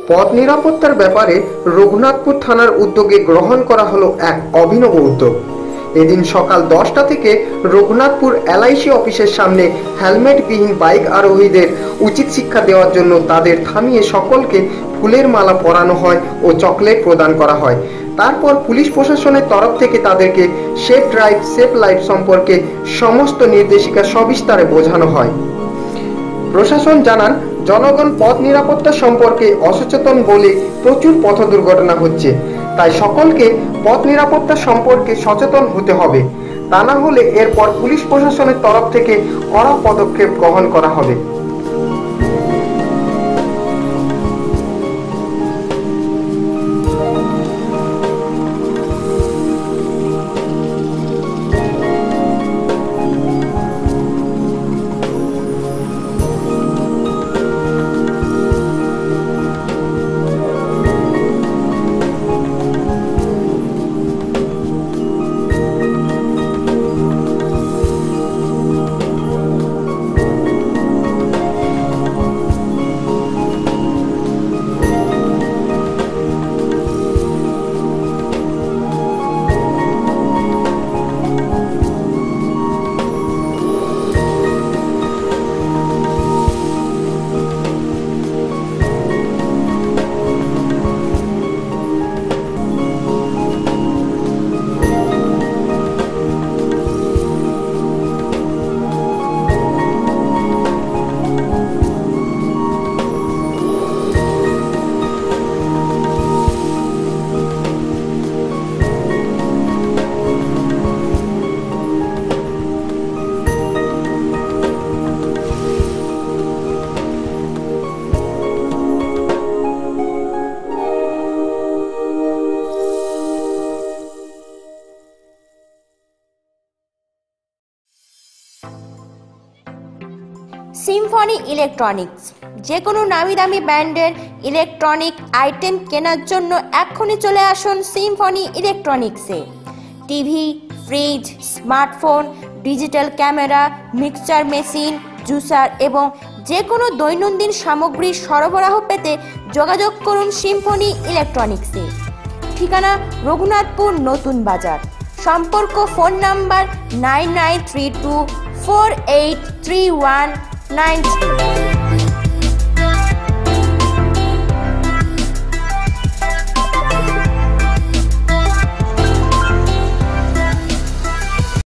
পথ নিরাপত্তার ব্যাপারে রঘুনাথপুর থানার উদ্যোগে গ্রহণ করা হলো এক অভিনব উদ্যোগ। এদিন সকাল 10টা থেকে রঘুনাথপুর এলআইসি অফিসের সামনে হেলমেটবিহীন বাইক আরোহীদের উচিত শিক্ষা দেওয়ার জন্য তাদের থামিয়ে সকলকে ফুলের মালা পরানো হয় ও চকলেট প্রদান করা হয়। তারপর পুলিশ প্রশাসনের তরফ থেকে তাদেরকে সেফ ড্রাইভ সেফ লাইফ সম্পর্কে সমস্ত নির্দেশিকা সবিস্তারে বোঝানো হয়। প্রশাসন জানান, জনগণ পথ নিরাপত্তা সম্পর্কে অসচেতন বলে প্রচুর পথ দুর্ঘটনা হচ্ছে, তাই সকলকে পথ নিরাপত্তা সম্পর্কে সচেতন হতে হবে। তা না হলে এরপর পুলিশ প্রশাসনের তরফ থেকে কড়া পদক্ষেপ গ্রহণ করা হবে। সিম্ফনি ইলেকট্রনিক্স, যে কোনো নামি দামি ব্র্যান্ডের ইলেকট্রনিক আইটেম কেনার জন্য এক্ষুনি চলে আসুন সিম্ফনি ইলেকট্রনিক্সে। TV, fridge, smartphone, digital camera, mixture machine, juicer এবং যে কোনো দৈনন্দিন সামগ্রীর সরবরাহ পেতে যোগাযোগ করুন সিম্ফনি ইলেকট্রনিক্সে। ঠিকানা রঘুনাথপুর নতুন বাজার। সম্পর্ক ফোন নাম্বার 9932483193।